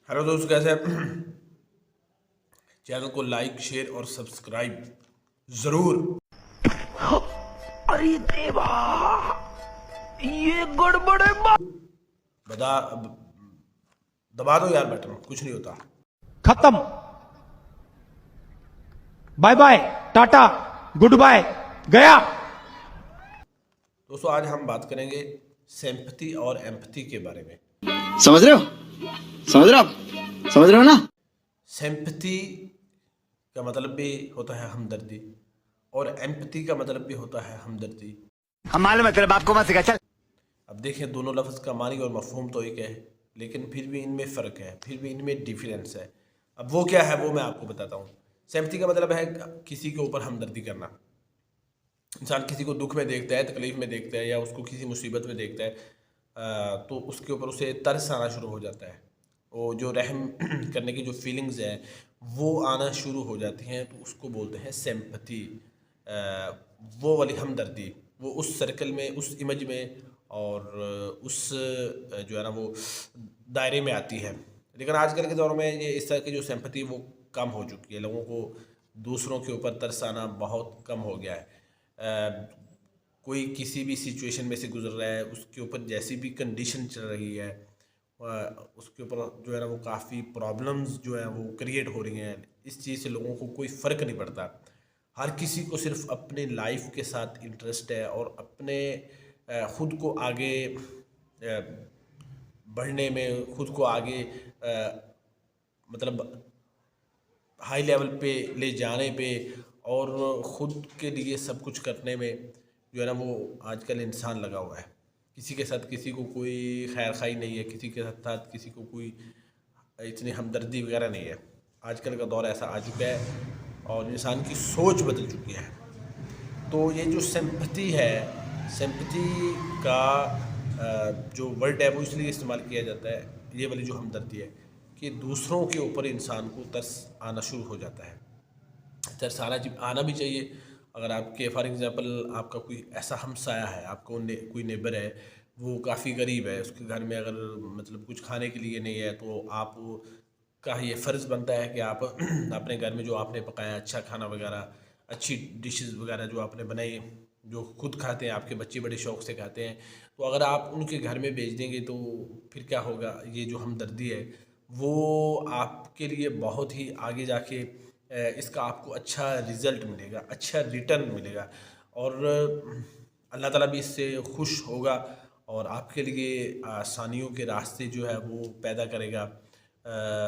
Hello दोस्त, कैसे हैं? चैनल को लाइक शेयर और सब्सक्राइब जरूर। अरे देवा, ये गड़बड़ है। बता दबा दो यार बटन, कुछ नहीं होता। खत्म। Bye bye, tata, goodbye, गया। दोस्तों, आज हम बात करेंगे सिंपैथी और एम्पैथी के बारे में। समझ रहे हो? समझ रहे हो आप? समझ रहे हो ना? सिंपैथी का मतलब भी होता है हमदर्दी और एम्पैथी का मतलब भी होता है हमदर्दी। हम मालूम है, तेरे बाप को मत सिखा। चल। अब देखें, दोनों लफ्ज़ का मानी और मफहूम तो एक है, लेकिन फिर भी इनमें फ़र्क है, फिर भी इनमें डिफरेंस है। अब वो क्या है वो मैं आपको बताता हूँ। सिंपैथी का मतलब है किसी के ऊपर हमदर्दी करना। इंसान किसी को दुख में देखता है, तकलीफ़ में देखता है, या उसको किसी मुसीबत में देखता है, तो उसके ऊपर उसे तरस आना शुरू हो जाता है। वो जो रहम करने की जो फीलिंग्स हैं वो आना शुरू हो जाती हैं, तो उसको बोलते हैं सिंपैथी। वो वाली हमदर्दी वो उस सर्कल में, उस इमेज में और उस जो है ना वो दायरे में आती है। लेकिन आजकल के दौर में ये इस तरह की जो सिंपैथी वो कम हो चुकी है। लोगों को दूसरों के ऊपर तरस आना बहुत कम हो गया है। कोई किसी भी सिचुएशन में से गुजर रहा है, उसके ऊपर जैसी भी कंडीशन चल रही है, उसके ऊपर जो है ना वो काफ़ी प्रॉब्लम्स जो है वो क्रिएट हो रही हैं। इस चीज़ से लोगों को कोई फ़र्क नहीं पड़ता। हर किसी को सिर्फ अपने लाइफ के साथ इंटरेस्ट है और अपने ख़ुद को आगे बढ़ने में, ख़ुद को आगे मतलब हाई लेवल पे ले जाने पे और ख़ुद के लिए सब कुछ करने में जो है ना वो आजकल इंसान लगा हुआ है। किसी के साथ किसी को कोई खैर खाई नहीं है, किसी के साथ किसी को कोई इतनी हमदर्दी वगैरह नहीं है। आजकल का दौर ऐसा आ चुका है और इंसान की सोच बदल चुकी है। तो ये जो सिंपैथी है, सिंपैथी का जो वर्ड है वो इसलिए इस्तेमाल किया जाता है, ये वाली जो हमदर्दी है, कि दूसरों के ऊपर इंसान को तरस आना शुरू हो जाता है। तरस आना भी चाहिए। अगर आपके फॉर एग्ज़ाम्पल आपका कोई ऐसा हमसाया है, आपको कोई नेबर है, वो काफ़ी गरीब है, उसके घर में अगर मतलब कुछ खाने के लिए नहीं है, तो आप का ये फ़र्ज़ बनता है कि आप अपने घर में जो आपने पकाया अच्छा खाना वगैरह, अच्छी डिशेस वगैरह जो आपने बनाई, जो खुद खाते हैं, आपके बच्चे बड़े शौक़ से खाते हैं, तो अगर आप उनके घर में भेज देंगे तो फिर क्या होगा। ये जो हमदर्दी है वो आपके लिए बहुत ही आगे जाके इसका आपको अच्छा रिज़ल्ट मिलेगा, अच्छा रिटर्न मिलेगा और अल्लाह ताला भी इससे खुश होगा और आपके लिए आसानियों के रास्ते जो है वो पैदा करेगा।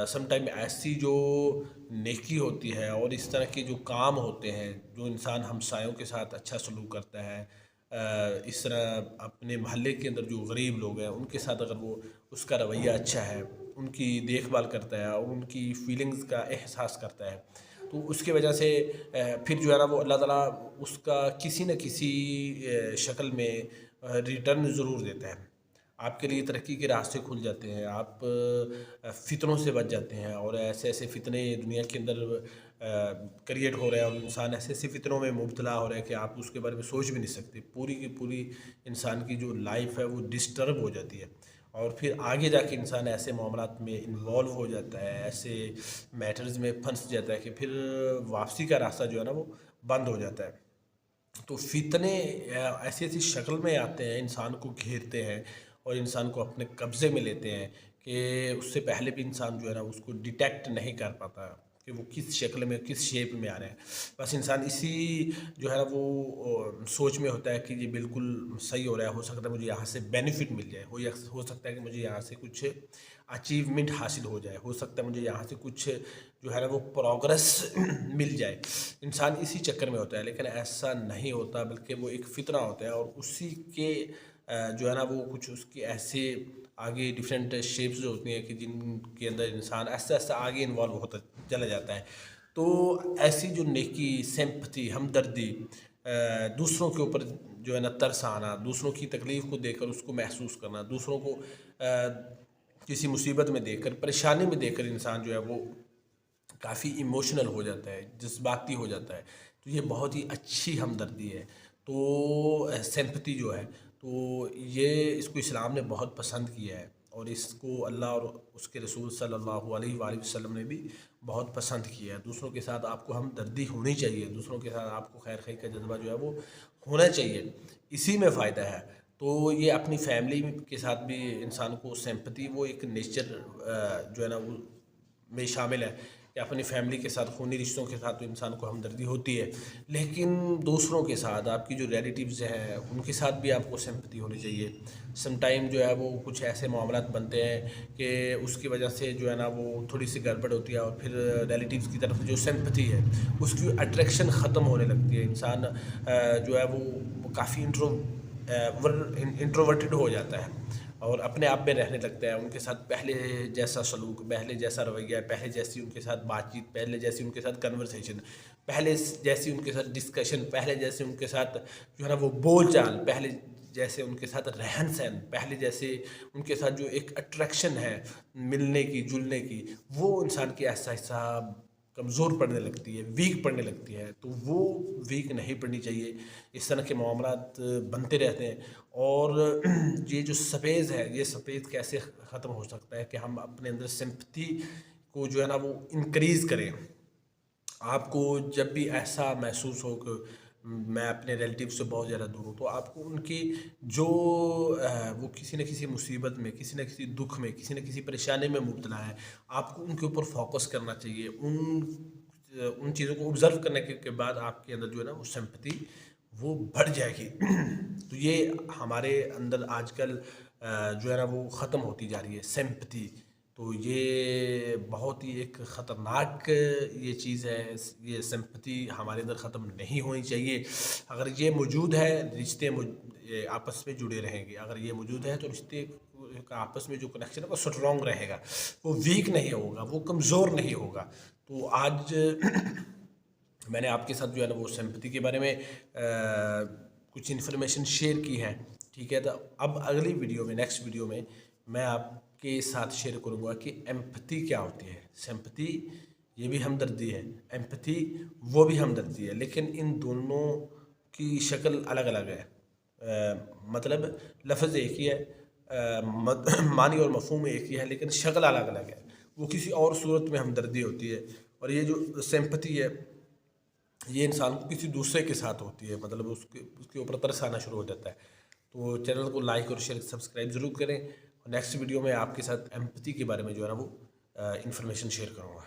समटाइम ऐसी जो नेकी होती है और इस तरह के जो काम होते हैं, जो इंसान हमसायों के साथ अच्छा सलूक करता है, इस तरह अपने महल्ले के अंदर जो गरीब लोग हैं उनके साथ अगर वो उसका रवैया अच्छा है, उनकी देखभाल करता है और उनकी फीलिंग्स का एहसास करता है, तो उसकी वजह से फिर जो है ना वो अल्लाह ताला उसका किसी न किसी शक्ल में रिटर्न ज़रूर देता है। आपके लिए तरक्की के रास्ते खुल जाते हैं, आप फ़ितनों से बच जाते हैं और ऐसे ऐसे फ़ितने दुनिया के अंदर क्रिएट हो रहे हैं और इंसान ऐसे ऐसे फ़ितनों में मुब्तला हो रहा है कि आप उसके बारे में सोच भी नहीं सकते। पूरी की पूरी इंसान की जो लाइफ है वो डिस्टर्ब हो जाती है और फिर आगे जाके इंसान ऐसे मामलात में इन्वॉल्व हो जाता है, ऐसे मैटर्स में फंस जाता है कि फिर वापसी का रास्ता जो है ना वो बंद हो जाता है। तो फितने ऐसी ऐसी शक्ल में आते हैं, इंसान को घेरते हैं और इंसान को अपने कब्ज़े में लेते हैं कि उससे पहले भी इंसान जो है ना उसको डिटेक्ट नहीं कर पाता कि वो किस शक्ल में, किस शेप में आ रहे हैं। बस इंसान इसी जो है ना वो सोच में होता है कि ये बिल्कुल सही हो रहा है, हो सकता है मुझे यहाँ से बेनिफिट मिल जाए, हो सकता है कि मुझे यहाँ से कुछ अचीवमेंट हासिल हो जाए, हो सकता है मुझे यहाँ से कुछ जो है ना वो प्रोग्रेस मिल जाए। इंसान इसी चक्कर में होता है, लेकिन ऐसा नहीं होता, बल्कि वो एक फितना होता है और उसी के जो है ना वो कुछ उसके ऐसे आगे डिफरेंट शेप्स जो होती हैं कि जिनके अंदर इंसान ऐसा ऐसा आगे इन्वॉल्व होता चला जाता है। तो ऐसी जो नेकी, सिंपैथी, हमदर्दी, दूसरों के ऊपर जो है ना तरस आना, दूसरों की तकलीफ़ को देखकर उसको महसूस करना, दूसरों को किसी मुसीबत में देखकर, परेशानी में देखकर इंसान जो है वो काफ़ी इमोशनल हो जाता है, जज्बाती हो जाता है। तो ये बहुत ही अच्छी हमदर्दी है। तो सिंपैथी जो है, तो ये इसको इस्लाम ने बहुत पसंद किया है اور اس کو اللہ اور اس کے رسول صلی اللہ علیہ وآلہ وسلم نے بھی بہت پسند کیا ہے۔ دوسروں کے ساتھ آپ کو ہمدردی ہونی چاہیے، دوسروں کے ساتھ آپ کو خیر خواہی کا جذبہ جو ہے وہ ہونا چاہیے، اسی میں فائدہ ہے۔ تو یہ اپنی فیملی کے ساتھ بھی انسان کو سمپتی، وہ ایک نیچر جو ہے نا وہ میں شامل ہے کہ اپنی فیملی کے ساتھ، خونی رشتوں کے ساتھ تو انسان کو ہمدردی ہوتی ہے، لیکن دوسروں کے ساتھ، آپ کی جو ریلیٹیوز ہیں ان کے ساتھ بھی آپ کو سمپتی ہونی چاہیے۔ سم ٹائم جو ہے وہ کچھ ایسے معاملات بنتے ہیں کہ اس کی وجہ سے جو ہے نا وہ تھوڑی سی گڑبڑ ہوتی ہے، اور پھر ریلیٹیوز کی طرف جو سمپتی ہے اس کی اٹریکشن ختم ہونے لگتی ہے، انسان جو ہے وہ کافی انٹروورٹڈ ہو جاتا ہے اور اپنے آپ میں رہنے لگتا ہے، ان کے ساتھ پہلے جیسا سلوک، پہلے جیسا رویہ، پہلے جیسی ان کے ساتھ بات چیت، پہلے جیسی ان کے ساتھ کنورسیشن، پہلے جیسی ان کے ساتھ ڈسکشن، پہلے جیسے ان کے ساتھ جو ہے نا وہ بول چال، پہلے جیسے ان کے ساتھ رہن سہن، پہلے جیسے ان کے ساتھ جو ایک اٹریکشن ہے ملنے کی جلنے کی، وہ انسان کی ایسا ایسا کمزور پڑنے لگتی ہے، ویک پڑنے لگتی ہے۔ تو وہ ویک نہیں پڑنی چاہیے، اس طرح کے معاملات بنتے رہتے ہیں۔ اور یہ جو سپیس ہے، یہ سپیس کیسے ختم ہو سکتا ہے کہ ہم اپنے اندر سمپتی کو جو ہے نا وہ انکریز کریں۔ آپ کو جب بھی ایسا محسوس ہو کہ میں اپنے ریلیٹیو سے بہت زیادہ دور ہوں، تو آپ کو ان کی جو وہ کسی نہ کسی مصیبت میں، کسی نہ کسی دکھ میں، کسی نہ کسی پریشانی میں مبتلا ہے، آپ کو ان کے اوپر فوکس کرنا چاہیے۔ ان چیزوں کو آبزرو کرنے کے بعد آپ کے اندر جو ہے نا وہ سمپتی وہ بڑھ جائے گی۔ تو یہ ہمارے اندر آج کل جو ہے نا وہ ختم ہوتی جا رہی ہے سمپتی۔ تو یہ بہت ہی ایک خطرناک یہ چیز ہے، یہ سمپتی ہمارے اندر ختم نہیں ہونی چاہیے۔ اگر یہ موجود ہے، رشتے آپس میں جڑے رہیں گے، اگر یہ موجود ہے تو رشتے کا آپس میں جو کنیکشن ہے وہ اسٹرانگ رہے گا، وہ ویک نہیں ہوگا، وہ کمزور نہیں ہوگا۔ تو آج میں نے آپ کے ساتھ جو ہے نا وہ سمپتی کے بارے میں کچھ انفارمیشن شیئر کی ہے، ٹھیک ہے۔ تو اب اگلی ویڈیو میں، نیکسٹ ویڈیو میں میں آپ کے ساتھ شیئر کروں گا کہ ایمپتھی کیا ہوتی ہے۔ سمپتی یہ بھی ہمدردی ہے، ایمپتھی وہ بھی ہمدردی ہے، لیکن ان دونوں کی شکل الگ الگ ہے۔ مطلب لفظ ایک ہی ہے، معنی اور مفہوم ایک ہی ہے، لیکن شکل الگ الگ ہے۔ وہ کسی اور صورت میں ہمدردی ہوتی ہے، اور یہ جو سمپتی ہے یہ انسان کو کسی دوسرے کے ساتھ ہوتی ہے، مطلب اس کے اوپر ترس آنا شروع ہو جاتا ہے۔ تو چینل کو لائک اور شیئر سبسکرائب ضرور کریں، اور نیکسٹ ویڈیو میں آپ کے ساتھ ایمپتھی کے بارے میں جو ہے نا وہ انفارمیشن شیئر کروں گا۔